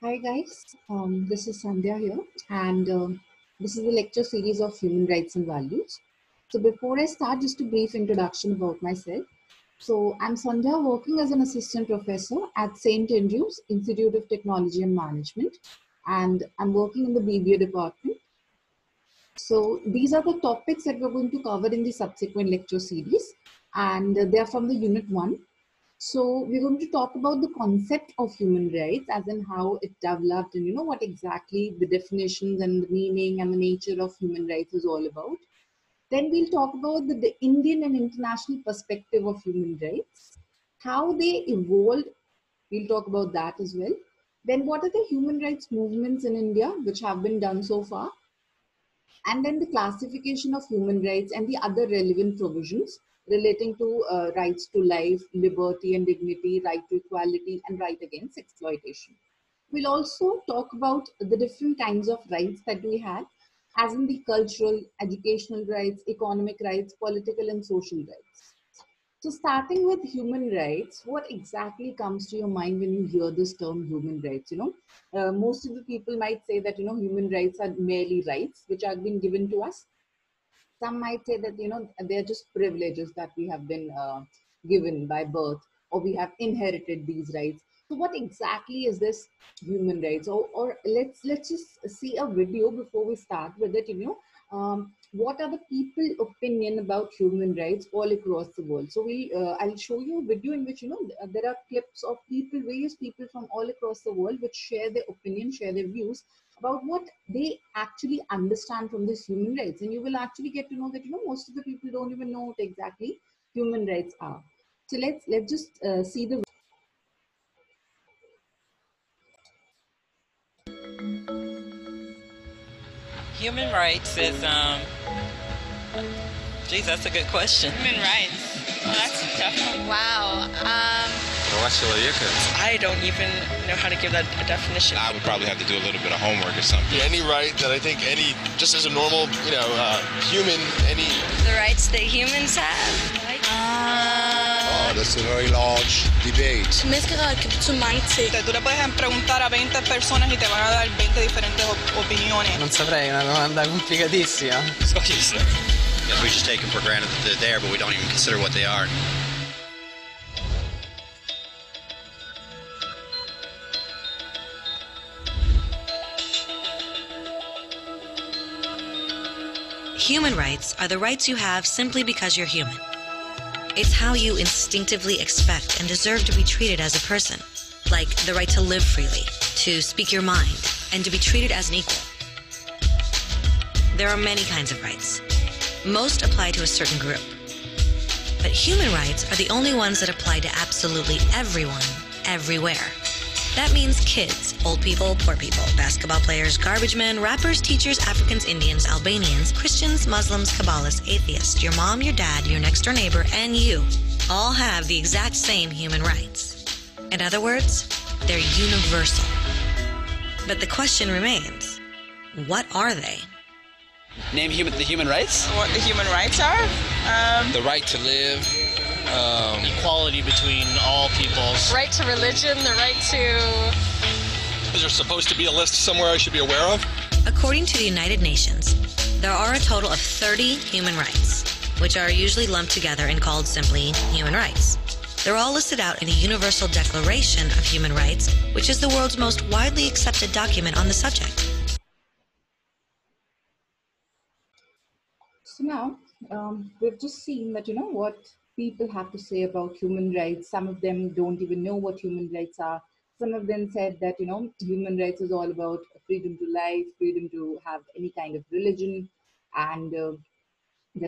Hi guys, this is Sandhya here, and this is the lecture series of Human Rights and Values. So before I start, just a brief introduction about myself. So I'm Sandhya, working as an assistant professor at St. Andrews Institute of Technology and Management, and I'm working in the BBA department. So these are the topics that we're going to cover in the subsequent lecture series, and they are from the Unit 1. So we're going to talk about the concept of human rights as in how it developed and what exactly the definitions and the meaning and the nature of human rights is all about. Then we'll talk about the Indian and international perspective of human rights, how they evolved. We'll talk about that as well. Then what are the human rights movements in India which have been done so far? And then the classification of human rights and the other relevant provisions relating to rights to life, liberty and dignity, right to equality, and right against exploitation. We'll also talk about the different kinds of rights that we have, as in the cultural, educational rights, economic rights, political and social rights. So, starting with human rights, what exactly comes to your mind when you hear this term human rights? Most of the people might say that, human rights are merely rights which are being given to us. Some might say that, they're just privileges that we have been given by birth, or we have inherited these rights. So, what exactly is this human rights? Or let's just see a video before we start with it. What are the people opinion about human rights all across the world? So I'll show you a video in which there are clips of people, various people from all across the world, which share their opinion, share their views about what they actually understand from this human rights, and you will actually get to know that most of the people don't even know what exactly human rights are. So let's just see the. Human rights is, geez, that's a good question. Human rights. Well, that's tough. Wow. I don't even know how to give that a definition. I would probably have to do a little bit of homework or something. Any right that I think just as a normal, human, The rights that humans have. that's a very large debate. Zu mange ting. Tú le puedes preguntar a 20 personas y te van a dar 20 diferentes opiniones. Non saprei, è una domanda complicatissima. Yes, we just take them for granted that they're there, but we don't even consider what they are. Human rights are the rights you have simply because you're human. It's how you instinctively expect and deserve to be treated as a person, like the right to live freely, to speak your mind, and to be treated as an equal. There are many kinds of rights. Most apply to a certain group. But human rights are the only ones that apply to absolutely everyone, everywhere. That means kids, old people, poor people, basketball players, garbage men, rappers, teachers, Africans, Indians, Albanians, Christians, Muslims, Kabbalists, atheists, your mom, your dad, your next door neighbor, and you all have the exact same human rights. In other words, they're universal. But the question remains, what are they? Name the human rights? What the human rights are? The right to live. Equality between all peoples. Right to religion, the right to... Is there supposed to be a list somewhere I should be aware of? According to the United Nations, there are a total of 30 human rights, which are usually lumped together and called simply human rights. They're all listed out in the Universal Declaration of Human Rights, which is the world's most widely accepted document on the subject. So now we've just seen that what people have to say about human rights. Some of them don't even know what human rights are. Some of them said that human rights is all about freedom to life, freedom to have any kind of religion, and the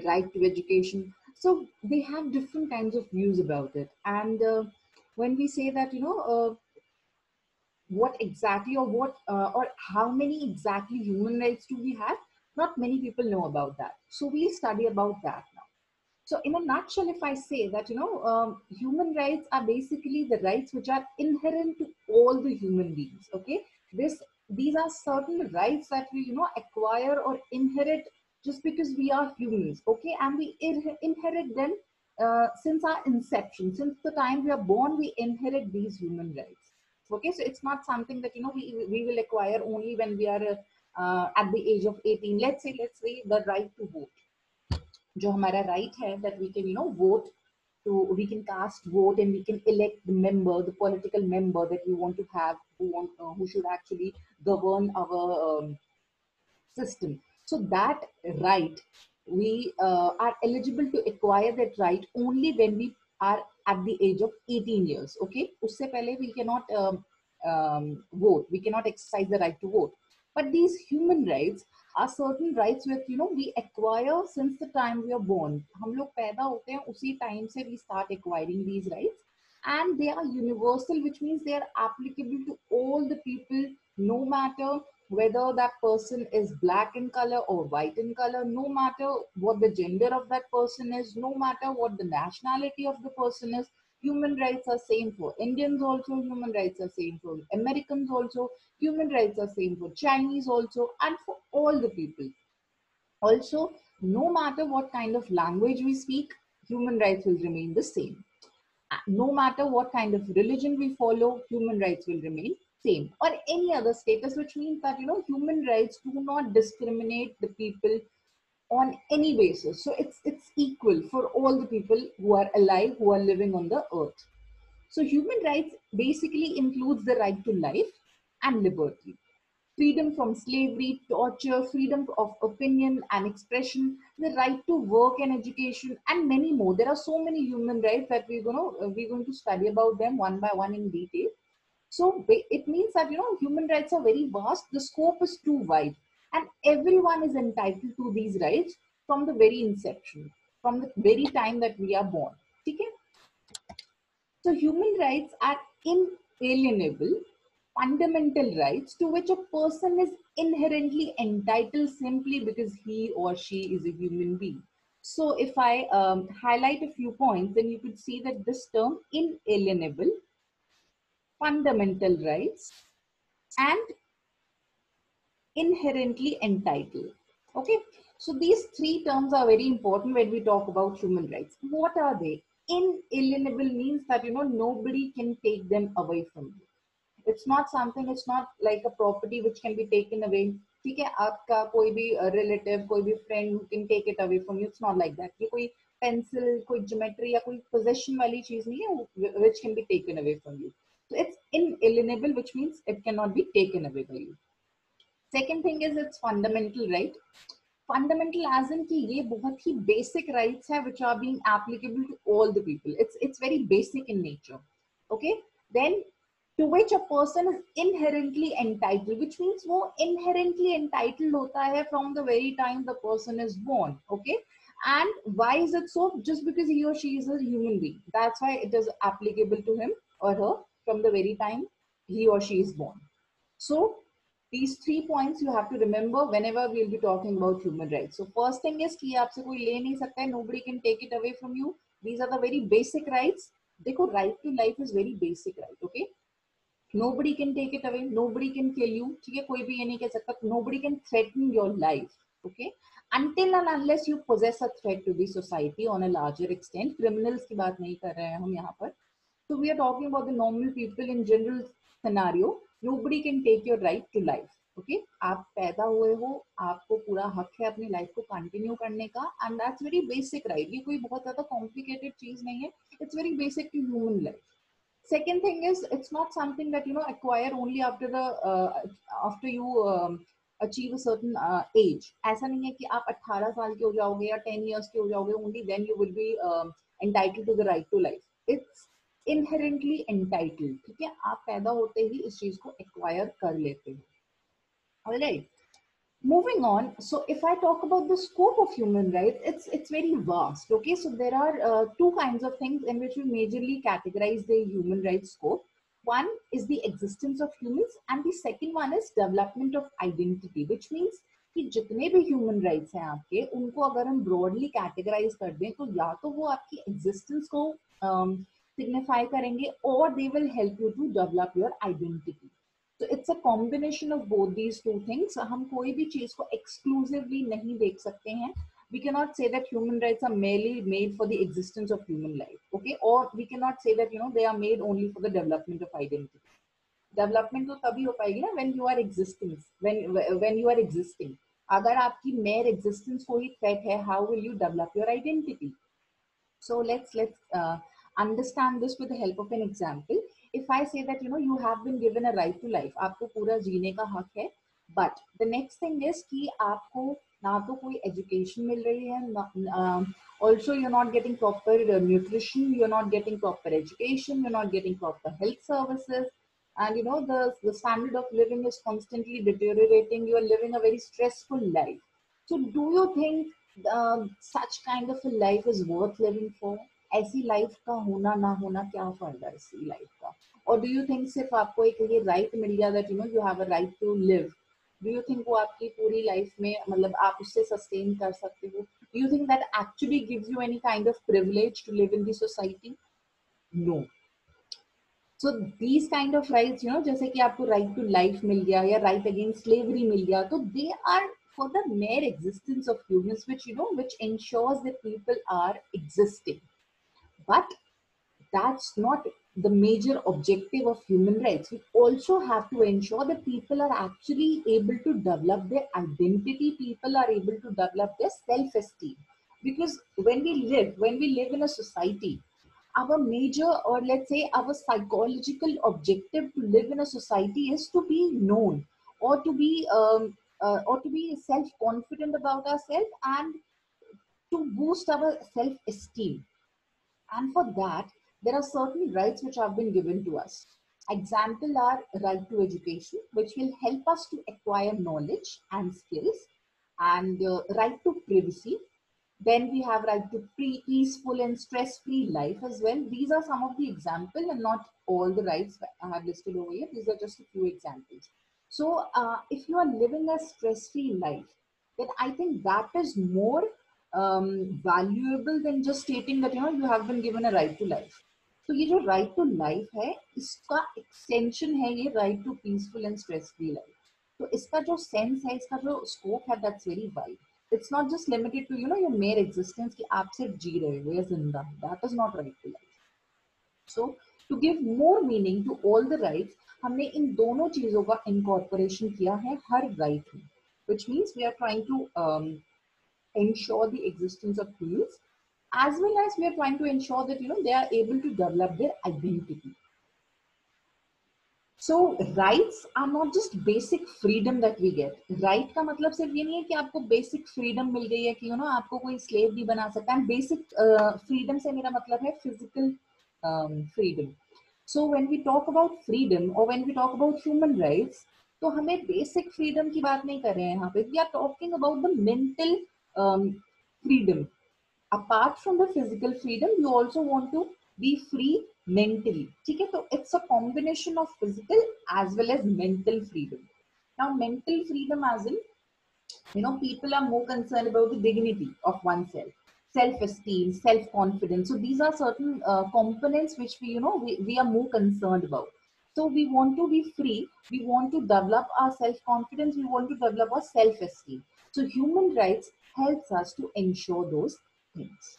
right to education. So they have different kinds of views about it. And when we say that what exactly or how many exactly human rights do we have, not many people know about that. So we'll study about that now. So in a nutshell, if I say that human rights are basically the rights which are inherent to all the human beings. Okay, these are certain rights that we acquire or inherit just because we are humans. Okay, and we inherit them since our inception, since the time we are born, we inherit these human rights. Okay, so it's not something that we will acquire only when we are at the age of 18. Let's say the right to vote. जो हमारा right है that we can vote to, we can cast vote and we can elect the member, the political member that we want to have, who should actually govern our system. So that right, we are eligible to acquire that right only when we are at the age of 18 years. Okay, usse pehle we cannot vote, we cannot exercise the right to vote. But these human rights are certain rights which we acquire since the time we are born. हम लोग पैदा होते हैं उसी time से we start acquiring these rights, and they are universal, which means they are applicable to all the people, no matter whether that person is black in color or white in color, no matter what the gender of that person is, no matter what the nationality of the person is. Human rights are same for Indians also, human rights are same for Americans also, human rights are same for Chinese also, and for all the people. Also, no matter what kind of language we speak, human rights will remain the same. No matter what kind of religion we follow, human rights will remain same, or any other status, which means that human rights do not discriminate the people on any basis. So it's equal for all the people who are alive, who are living on the earth. So human rights basically includes the right to life and liberty, freedom from slavery, torture, freedom of opinion and expression, the right to work and education, and many more. There are so many human rights that we're going to study about them one by one in detail. So it means that human rights are very vast. The scope is too wide, and everyone is entitled to these rights from the very inception, from the very time that we are born. Okay? So human rights are inalienable, fundamental rights to which a person is inherently entitled simply because he or she is a human being. So if I highlight a few points, then you could see that this term inalienable, fundamental rights, and inherently entitled. Okay, so these three terms are very important when we talk about human rights. What are they? Inalienable means that nobody can take them away from you. It's not something, it's not like a property which can be taken away. ठीक है, आपका कोई भी relative, कोई भी friend who can take it away from you. It's not like that. ये कोई pencil, कोई geometry या कोई possession वाली चीज नहीं है which can be taken away from you. So it's inalienable, which means it cannot be taken away by you. Second thing is it's fundamental right. Fundamental as in कि ये बहुत ही basic rights है which are being applicable to all the people. It's very basic in nature. Okay, then to which a person is inherently entitled, which means वो inherently entitled होता है from the very time the person is born. Okay, and why is it so? Just because he or she is a human being, that's why it is applicable to him or her from the very time he or she is born. So these 3 points you have to remember whenever we'll be talking about human rights. So first thing is कि आपसे कोई ले नहीं सकता है, nobody can take it away from you. These are the very basic rights. देखो, right to life is very basic right. Okay, nobody can take it away, nobody can kill you. ठीक है, कोई भी ये नहीं कह सकता. Nobody can threaten your life. Okay, until and unless you possess a threat to the society on a larger extent. Criminals की बात नहीं कर रहे हैं हम यहाँ पर. So we are talking about the normal people in general scenario. Nobody can take your right to life. Okay, आप पैदा हुए हो, आपको पूरा हक है अपनी लाइफ को कंटिन्यू करने का, and that's very basic right. ये कोई बहुत ज्यादा complicated चीज नहीं है. It's very basic to human life. Second thing is it's not something that acquire only after the after you achieve a certain age. ऐसा नहीं है कि आप 18 साल के हो जाओगे या 10 years के हो जाओगे, only then you will be entitled to the right to life. It's inherently entitled. ठीक है, आप पैदा होते ही इस चीज को acquire कर लेते हो. Alright. Moving on, so if I talk about the scope of human rights, it's very vast. Okay, so there are two kinds of things in which we majorly categorize the human rights scope. One is the existence of humans, and the second one is development of identity, which means कि जितने भी human rights हैं आपके, उनको अगर हम broadly categorize कर दें, तो या तो वो आपकी existence को signify करेंगे, or they will help you to develop your identity. So it's a combination of both these two things. हम कोई भी चीज को exclusively नहीं देख सकते हैं. We cannot say that human rights are merely made for the existence of human life. Okay, or we cannot say that they are made only for the development of identity. Development तो तभी हो पाएगी ना when you are existence, when you are existing. अगर आपकी mere existence को ही threat है, how will you develop your identity? So let's understand this with the help of an example. If I say that you have been given a right to life, आपको पूरा जीने का हक है, but the next thing is कि आपको ना तो कोई education मिल रही है, also you're not getting proper nutrition, you're not getting proper education, you're not getting proper health services, and the standard of living is constantly deteriorating. You are living a very stressful life. So do you think such kind of a life is worth living for? ऐसी life का होना ना होना क्या फायदा ऐसी life का? और डू यू थिंक सिर्फ आपको एक ये राइट मिल गया that you have a right to live, do you think वो आपकी पूरी लाइफ में मतलब आप उससे सस्टेन कर सकते हो? Do you think that actually gives you any kind of privilege to live in the society? No. So these kind of rights जैसे कि आपको राइट टू लाइफ मिल गया या राइट अगेंस्ट स्लेवरी मिल गया, तो they are for the mere existence of humans, which ensures that people are existing. But that's not the major objective of human rights. We also have to ensure that people are actually able to develop their identity, people are able to develop their self-esteem. Because when we live in a society, our major, or let's say our psychological objective to live in a society is to be known, or to be self-confident about ourselves, and to boost our self-esteem. And for that, there are certain rights which have been given to us. Example are right to education, which will help us to acquire knowledge and skills, and right to privacy. Then we have right to peaceful and stress-free life as well. These are some of the examples, and not all the rights I have listed over here. These are just a few examples. So if you are living a stress-free life, then I think that is more valuable than just stating that you have been given a right to life. तो ये जो right to life है, इसका extension है ये right to peaceful and stress-free life. तो इसका जो sense है, इसका जो scope है, that's very wide. It's not just limited to your mere existence कि आप सिर्फ जी रहे हो या जिंदा. That is not right to life. So to give more meaning to all the rights, हमने इन दोनों चीजों का incorporation किया है हर right में, which means we are trying to ensure the existence of humans, as well as we are trying to ensure that they are able to develop their identity. So rights are not just basic freedom that we get. Right का मतलब सिर्फ ये नहीं है कि आपको basic freedom मिल गई है कि आपको कोई slave नहीं बना सकता. And basic freedom से मेरा मतलब है physical freedom. So when we talk about freedom, or when we talk about human rights, तो हमें basic freedom की बात नहीं कर रहे हैं यहाँ पे. We are talking about the mental freedom. Apart from the physical freedom, you also want to be free mentally. ठीक है? तो it's a combination of physical as well as mental freedom. Now, mental freedom as in, people are more concerned about the dignity of oneself, self-esteem, self-confidence. So these are certain components which we are more concerned about. So we want to be free. We want to develop our self-confidence. We want to develop our self-esteem. So human rights helps us to ensure those things.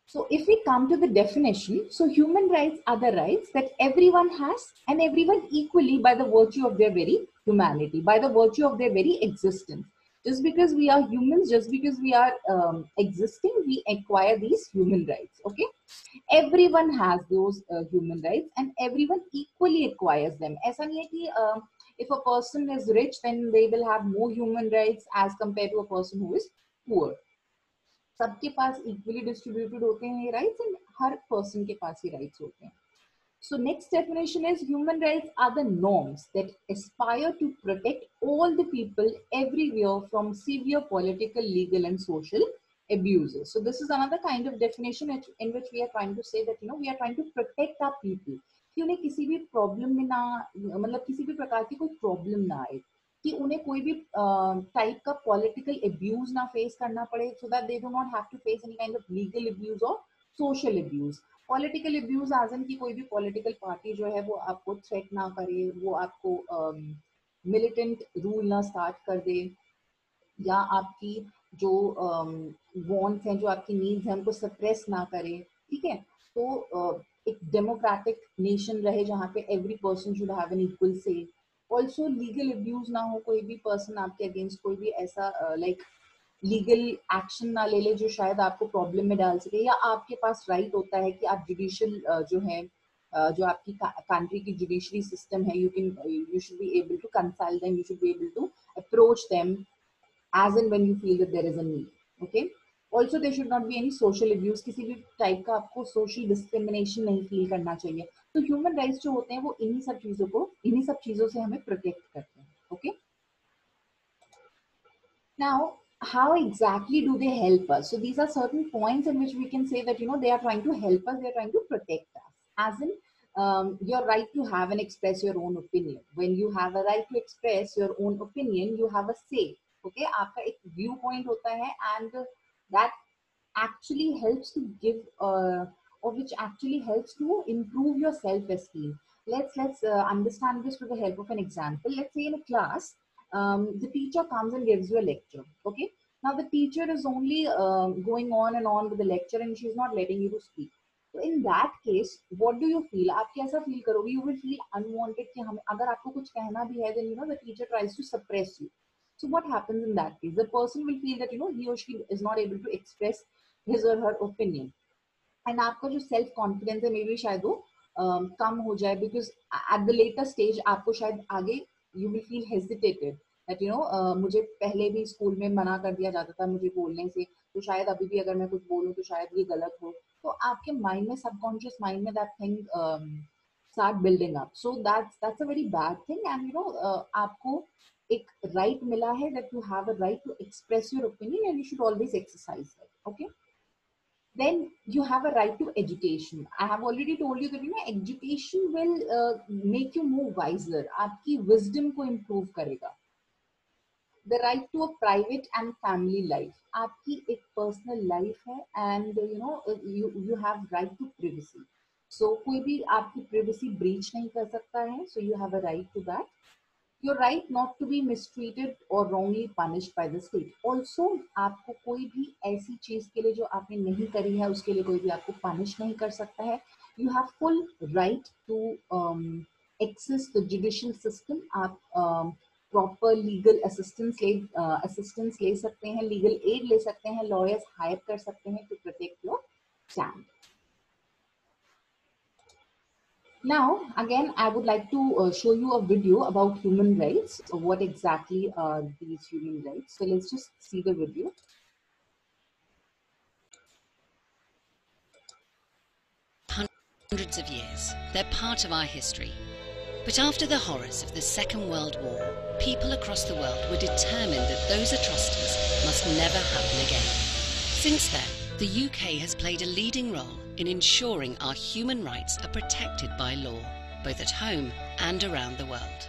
So if we come to the definition, so human rights are the rights that everyone has, and everyone equally, by the virtue of their very humanity, by the virtue of their very existence. Just because we are humans, just because we are existing, we acquire these human rights. Okay, everyone has those human rights, and everyone equally acquires them. ऐसा नहीं है कि if a person is rich, then they will have more human rights as compared to a person who is poor. सबके पास equally distributed होते हैं ये rights, and her person के पास ये rights होते हैं. So next definition is human rights are the norms that aspire to protect all the people everywhere from severe political, legal, and social abuses. So this is another kind of definition in which we are trying to say that we are trying to protect our people कि उन्हें किसी भी problem में ना, मतलब किसी भी प्रकार की कोई problem ना आए, कि उन्हें कोई भी टाइप का पॉलिटिकल अब्यूज ना फेस करना पड़े, so that they do not have to face any kind of legal abuse और social abuse. Political abuse as in की कोई भी पॉलिटिकल पार्टी जो है वो आपको थ्रेट ना करे, वो आपको मिलिटेंट रूल ना स्टार्ट कर दे, या आपकी जो वांट्स हैं, जो आपकी नीड्स हैं, उनको सप्रेस ना करे. ठीक है? तो एक डेमोक्रेटिक नेशन रहे जहाँ पे every person should have an equal से. ऑल्सो लीगल अब्यूज ना हो, कोई भी पर्सन आपके अगेंस्ट कोई भी ऐसा लाइक लीगल एक्शन ना ले ले जो शायद आपको प्रॉब्लम में डाल सके, या आपके पास राइट होता है कि आप जुडिशियल जो है जो आपकी कंट्री की जुडिशरी सिस्टम है, you should be able to consult them, you should be able to approach them as and when you feel that there is a need. Okay. Also, there should not be any social abuse. किसी भी type का आपको social discrimination नहीं feel करना चाहिए. तो human rights जो होते हैं वो इन्हीं सब चीजों से हमें प्रोटेक्ट करते हैं. Okay. Now, how exactly do they help us? So these are certain points in which we can say that they are trying to help us, they are trying to protect us. As in, your right to have and express your own opinion. When you have a right to express your own opinion, you have a say. Okay, आपका एक view point होता है, and that actually helps to give or which actually helps to improve your self-esteem. Let's understand this with the help of an example. Let's say in a class, the teacher comes and gives you a lecture. Okay, now the teacher is only going on and on with the lecture, and she's not letting you to speak. So in that case, what do you feel? आप कैसा feel करोगे? You will feel unwanted कि हमें अगर आपको कुछ कहना भी है, then the teacher tries to suppress you. So what happens in that case? The person will feel that he or she is not able to express his or her opinion, and आपका जो self confidence है maybe शायद वो कम हो जाए, because at the later stage आपको शायद आगे you will feel hesitated that मुझे पहले भी स्कूल में मना कर दिया जाता था मुझे बोलने से, तो शायद अभी भी अगर मैं कुछ बोलूं तो शायद ये गलत हो. तो आपके माइंड में, सबकॉन्शियस माइंड में that thing start building up. So that's a very bad thing. And आपको एक right मिला है that you have a right to express your opinion, and you should always exercise that. Okay. Then you have a right to education. I have already told you that education will make you more wiser. आपकी wisdom को improve करेगा. The right to a private and family life. आपकी एक personal life है, and you have right to privacy. So कोई भी आपकी privacy breach नहीं कर सकता है. So you have a right to that. Your right not to be mistreated or wrongly punished by the state. Also, आपको कोई भी ऐसी चीज के लिए जो आपने नहीं करी है उसके लिए कोई भी आपको punish नहीं कर सकता है. You have full right to access the judicial system. आप proper legal assistance ले सकते हैं, legal aid ले सकते हैं, lawyers hire कर सकते हैं to protect your stand. Now, again, I would like to show you a video about human rights. So what exactly are these human rights? So let's just see the video. Hundreds of years. They're part of our history. But after the horrors of the Second World War, people across the world were determined that those atrocities must never happen again. Since then, the UK has played a leading role in ensuring our human rights are protected by law, both at home and around the world.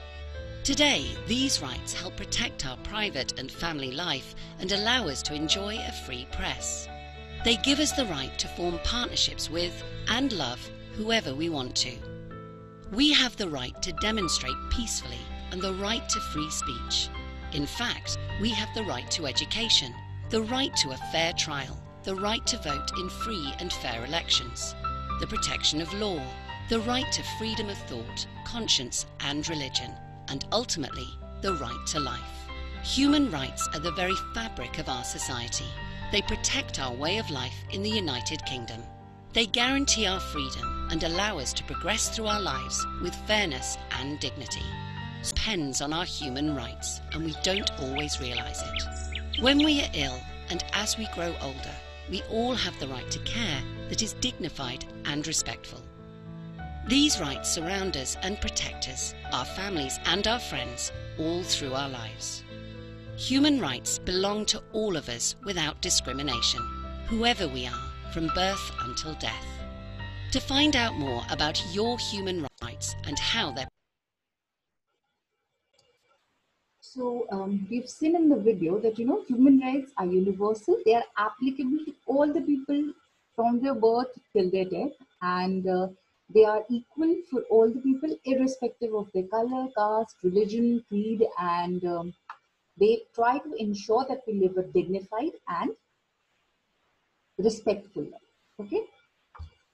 Today, these rights help protect our private and family life and allow us to enjoy a free press. They give us the right to form partnerships with and love whoever we want to. We have the right to demonstrate peacefully and the right to free speech. In fact, we have the right to education, the right to a fair trial, the right to vote in free and fair elections, the protection of law, the right to freedom of thought, conscience and religion, and ultimately, the right to life. Human rights are the very fabric of our society. They protect our way of life in the United Kingdom. They guarantee our freedom and allow us to progress through our lives with fairness and dignity. It depends on our human rights, and we don't always realise it. When we are ill and as we grow older, we all have the right to care that is dignified and respectful. These rights surround us and protect us, our families and our friends, all through our lives. Human rights belong to all of us without discrimination, whoever we are, from birth until death. To find out more about your human rights and how they're So we've seen in the video that human rights are universal. They are applicable to all the people from their birth till their death, and they are equal for all the people irrespective of their color, caste, religion, creed, and they try to ensure that we live a dignified and respectful life. Okay.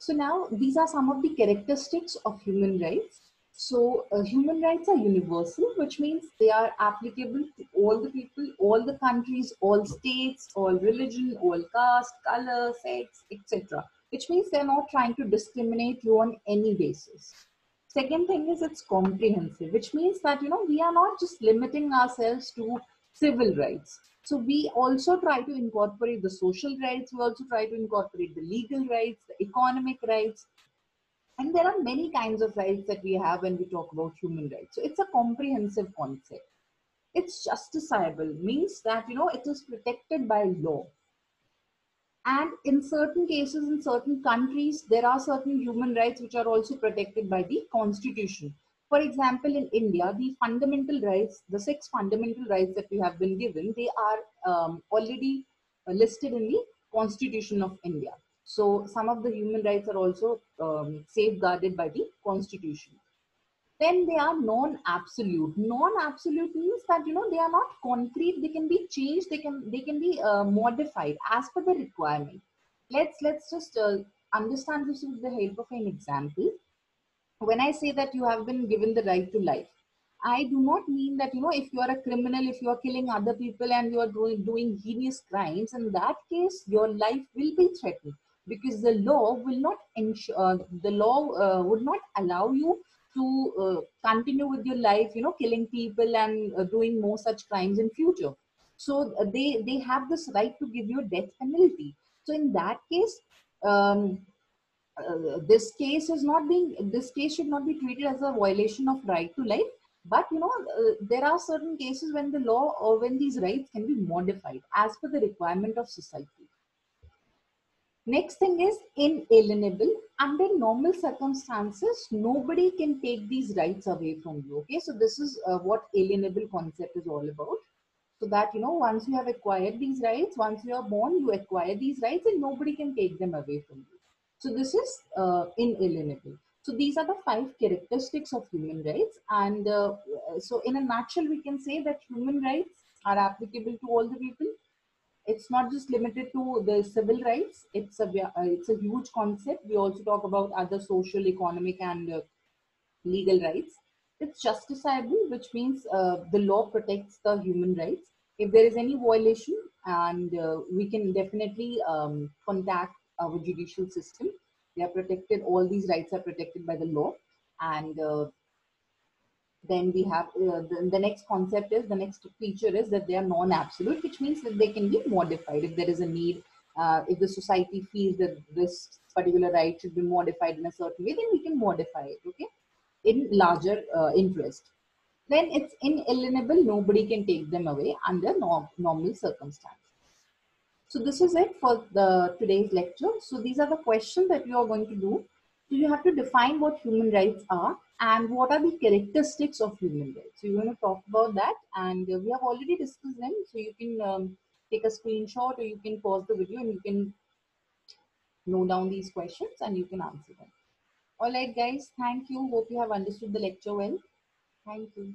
So now these are some of the characteristics of human rights. So human rights are universal, which means they are applicable to all the people, all the countries, all states, all religion, all caste, color, sex, etc. Which means they're not trying to discriminate you on any basis. Second thing is it's comprehensive, which means that we are not just limiting ourselves to civil rights. So we also try to incorporate the social rights. We also try to incorporate the legal rights, the economic rights, and there are many kinds of rights that we have when we talk about human rights. So it's a comprehensive concept. It's justiciable, means that it is protected by law. And in certain cases, in certain countries, there are certain human rights which are also protected by the constitution. For example, in India, the fundamental rights, the 6 fundamental rights that we have been given, they are already listed in the Constitution of India. So some of the human rights are also safeguarded by the constitution. Then they are non-absolute. Non-absolute means that they are not concrete. They can be changed. They can be modified as per the requirement. Let's just understand this with the help of an example. When I say that you have been given the right to life, I do not mean that if you are a criminal, if you are killing other people and you are doing heinous crimes, in that case your life will be threatened, because the law will not ensure, the law would not allow you to continue with your life, killing people and doing more such crimes in future. So they have this right to give you a death penalty. So in that case, um, this case should not be treated as a violation of right to life. But there are certain cases when the law or when these rights can be modified as per the requirement of society. Next thing is inalienable. Under normal circumstances, nobody can take these rights away from you. Okay, so this is what alienable concept is all about. So that once you have acquired these rights, once you are born, you acquire these rights, and nobody can take them away from you. So this is inalienable. So these are the 5 characteristics of human rights, and so in a nutshell, we can say that human rights are applicable to all the people. It's not just limited to the civil rights. It's a huge concept. We also talk about other social, economic, and legal rights. It's justiciable, which means the law protects the human rights. If there is any violation, and we can definitely contact our judicial system. They are protected. All these rights are protected by the law, and then we have the next concept is the next feature is that they are non-absolute, which means that they can be modified if there is a need. If the society feels that this particular right should be modified in a certain way, then we can modify it. Okay, in larger interest. Then it's inalienable. Nobody can take them away under normal circumstances. So this is it for the today's lecture. So these are the questions that you are going to do. So you have to define what human rights are and what are the characteristics of human rights. So you're going to talk about that, and we have already discussed them. So you can take a screenshot, or you can pause the video and you can note down these questions and you can answer them. All right, guys. Thank you. Hope you have understood the lecture well. Thank you.